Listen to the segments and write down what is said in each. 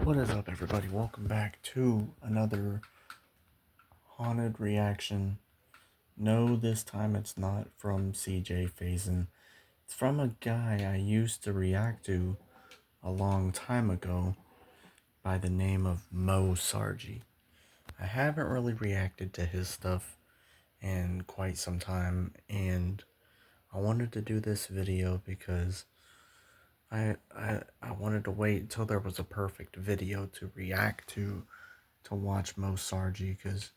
What is up, everybody? Welcome back to another haunted reaction. No, this time it's not from CJ Faison. It's from a guy I used to react to a long time ago by the name of Sargi. I haven't really reacted to his stuff in quite some time, and I wanted to do this video because I wanted to wait until there was a perfect video to react to watch Sargi, because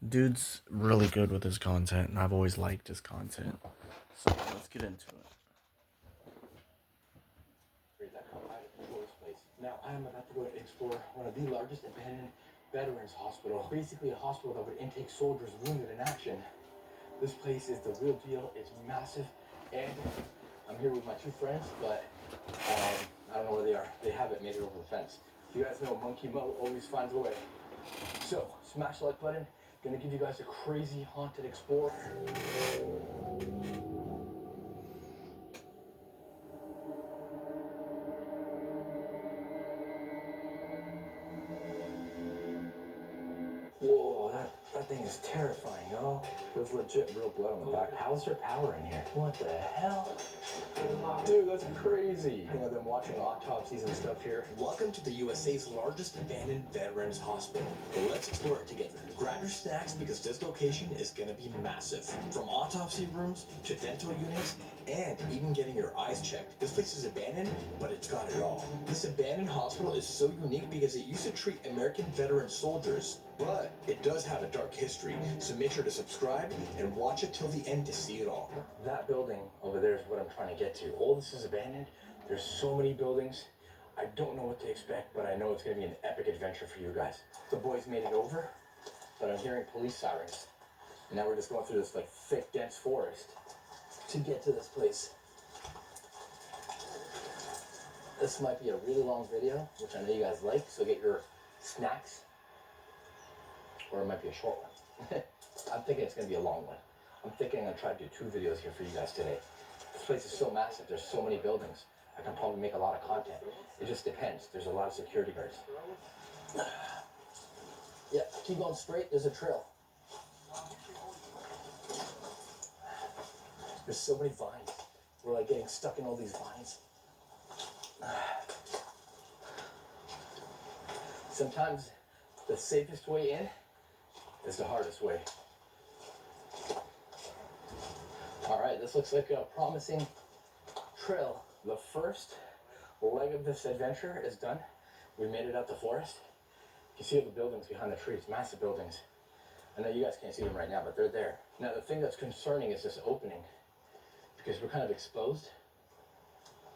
dude's really good with his content, and I've always liked his content. So let's get into it. Now, I am about to go and explore one of the largest abandoned veterans hospital. Basically a hospital that would intake soldiers wounded in action. This place is the real deal. It's massive, and I'm here with my two friends, but I don't know where they are. They haven't made it over the fence. You guys know Monkey Mo always finds a way. So, smash the like button. Gonna give you guys a crazy haunted explore. Whoa, that thing is terrifying, y'all. There's legit real blood on the back. How's there power in here? What the hell? Dude, that's crazy. You know, them watching autopsies and stuff here. Welcome to the USA's largest abandoned veterans hospital. Let's explore it together. Grab your snacks because this location is gonna be massive. From autopsy rooms to dental units and even getting your eyes checked. This place is abandoned, but it's got it all. This abandoned hospital is so unique because it used to treat American veteran soldiers, but it does have a dark history. So make sure to subscribe and watch it till the end to see it all. That building over there is what I'm trying to get to. All this is abandoned. There's so many buildings. I don't know what to expect, but I know it's going to be an epic adventure for you guys. The boys made it over, but I'm hearing police sirens. And now we're just going through this like thick, dense forest to get to this place. This might be a really long video, which I know you guys like, so get your snacks. Or it might be a short one. I'm thinking it's going to be a long one. I'm thinking I'm going to try to do 2 videos here for you guys today. This place is so massive. There's so many buildings. I can probably make a lot of content. It just depends. There's a lot of security guards. Yeah, keep going straight. There's a trail. There's so many vines. We're like getting stuck in all these vines. Sometimes the safest way in is the hardest way. All right, this looks like a promising trail. The first leg of this adventure is done. We made it out the forest. You see all the buildings behind the trees, massive buildings. I know you guys can't see them right now, but they're there. Now, the thing that's concerning is this opening, because we're kind of exposed.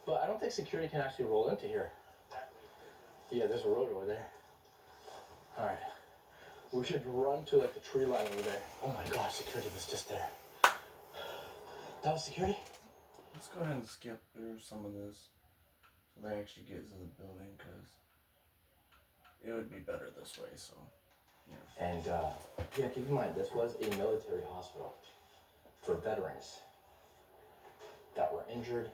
But I don't think security can actually roll into here. Yeah, there's a road over there. All right. We should run to like the tree line over there. Oh my gosh, security was just there. That was security? Let's go ahead and skip through some of this so they actually get to the building, because it would be better this way. So yeah. And yeah, keep in mind, this was a military hospital for veterans that were injured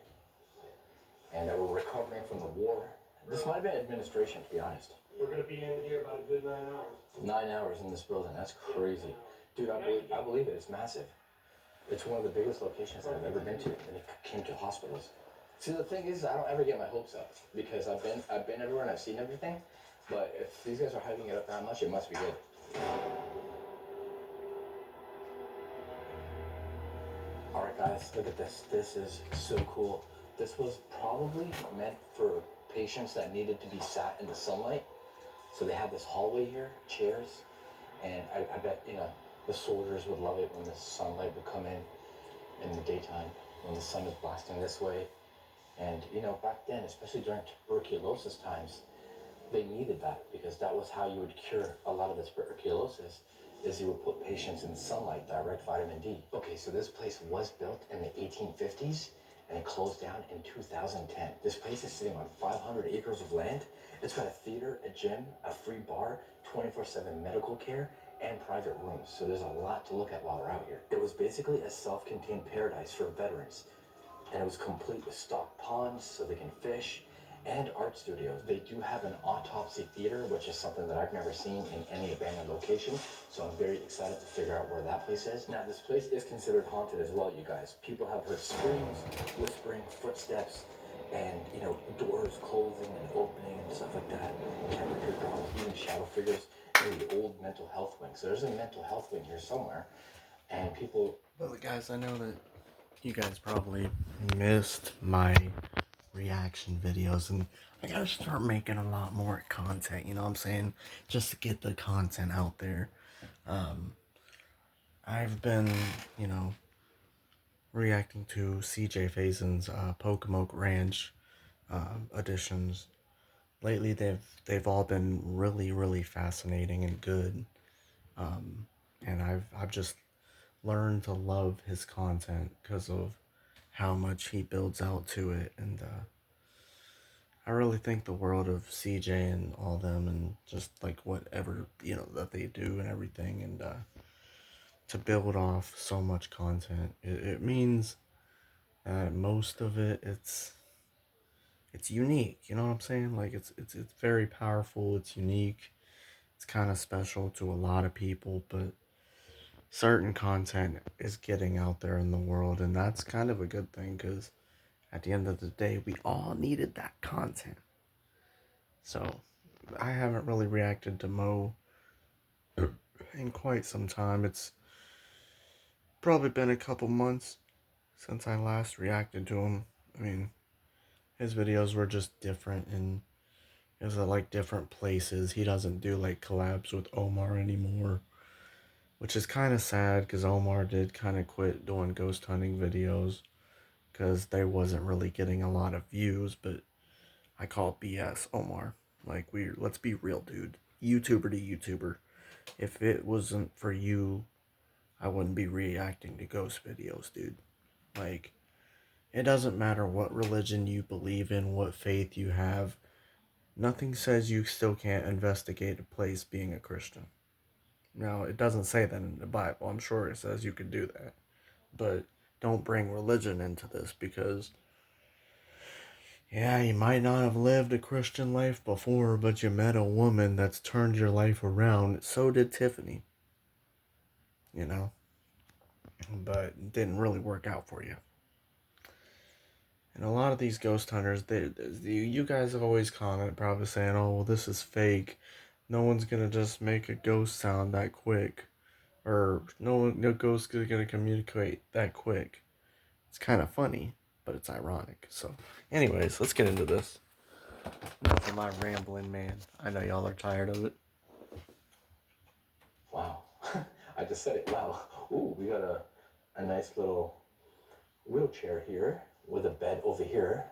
and that were recovering from the war. This might have been administration, to be honest. We're going to be in here about a good 9 hours. 9 hours in this building, that's crazy. Dude, I believe it, it's massive. It's one of the biggest locations that I've ever been to when it came to hospitals. See, the thing is, I don't ever get my hopes up because I've been everywhere and I've seen everything. But if these guys are hyping it up that much, it must be good. All right, guys, look at this. This is so cool. This was probably meant for patients that needed to be sat in the sunlight. So they had this hallway here, chairs, and I bet, you know, the soldiers would love it when the sunlight would come in the daytime, when the sun is blasting this way. And, you know, back then, especially during tuberculosis times, they needed that because that was how you would cure a lot of this tuberculosis, is you would put patients in sunlight, direct vitamin D. Okay, so this place was built in the 1850s and it closed down in 2010. This place is sitting on 500 acres of land. It's got a theater, a gym, a free bar, 24/7 medical care, and private rooms. So there's a lot to look at while we're out here. It was basically a self-contained paradise for veterans. And it was complete with stocked ponds so they can fish, and art studios. They do have an autopsy theater, which is something that I've never seen in any abandoned location. So I'm very excited to figure out where that place is. Now, this place is considered haunted as well, you guys. People have heard screams, whispering, footsteps, and doors closing and opening and stuff like that. Temperature drops, even shadow figures in the old mental health wing. So there's a mental health wing here somewhere, and people. Well, guys, I know that you guys probably missed my reaction videos, and I gotta start making a lot more content, you know what I'm saying? Just to get the content out there. I've been, you know, reacting to CJ Faison's Pokemoke Ranch editions. Lately, they've all been really fascinating and good. And I've just learned to love his content because of how much he builds out to it, and I really think the world of CJ and all them, and just like whatever that they do and everything, and to build off so much content, it means that most of it's unique. You know what I'm saying? Like it's very powerful. It's unique. It's kind of special to a lot of people, but certain content is getting out there in the world, and that's kind of a good thing because at the end of the day, we all needed that content. So I haven't really reacted to Mo in quite some time. It's probably been a couple months since I last reacted to him. I mean, his videos were just different, and it was at like different places. He doesn't do like collabs with Omar anymore, which is kind of sad because Omar did kind of quit doing ghost hunting videos because they wasn't really getting a lot of views. But I call BS, Omar. Like, let's be real, dude. YouTuber to YouTuber. If it wasn't for you, I wouldn't be reacting to ghost videos, dude. Like, it doesn't matter what religion you believe in, what faith you have. Nothing says you still can't investigate a place being a Christian. Now, it doesn't say that in the Bible. I'm sure it says you can do that. But don't bring religion into this because, yeah, you might not have lived a Christian life before, but you met a woman that's turned your life around. So did Tiffany, you know? But it didn't really work out for you. And a lot of these ghost hunters, you guys have always commented, probably saying, "Oh, well, this is fake. No one's gonna just make a ghost sound that quick, or no ghost is gonna communicate that quick." It's kind of funny, but it's ironic. So, anyways, let's get into this. Enough of my rambling, man. I know y'all are tired of it. Wow. I just said it. Wow. Ooh, we got a nice little wheelchair here with a bed over here.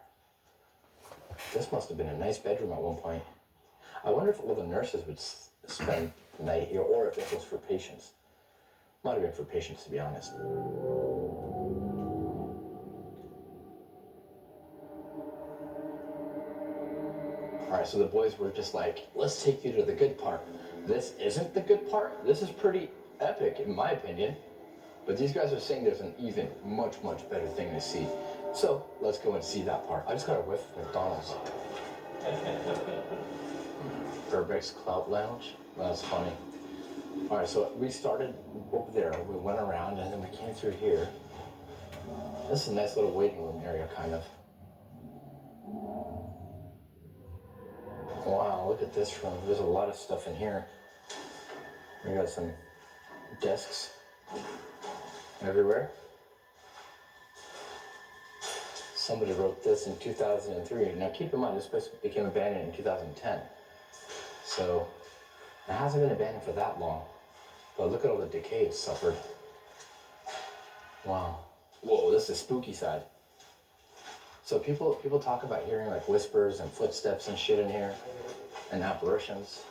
This must have been a nice bedroom at one point. I wonder if all the nurses would spend the night here, or if this was for patients. Might have been for patients, to be honest. All right, so the boys were just like, let's take you to the good part. This isn't the good part. This is pretty epic, in my opinion. But these guys are saying there's an even much better thing to see. So let's go and see that part. I just got a whiff of McDonald's. Burbeck's Clout Lounge. That's funny. All right, so we started over there. We went around and then we came through here. This is a nice little waiting room area, kind of. Wow, look at this room. There's a lot of stuff in here. We got some desks everywhere. Somebody wrote this in 2003. Now keep in mind, this place became abandoned in 2010. So it hasn't been abandoned for that long. But look at all the decay it's suffered. Wow. Whoa, this is the spooky side. So people talk about hearing like whispers and footsteps and shit in here, and apparitions.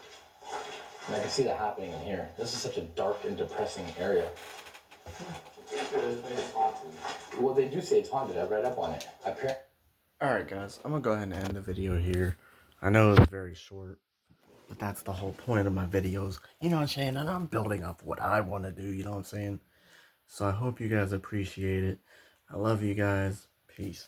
And I can see that happening in here. This is such a dark and depressing area. Well, they do say it's haunted. I read up on it. Alright, guys, I'm gonna go ahead and end the video here. I know it's very short, but that's the whole point of my videos. You know what I'm saying? And I'm building up what I want to do, you know what I'm saying? So I hope you guys appreciate it. I love you guys. Peace.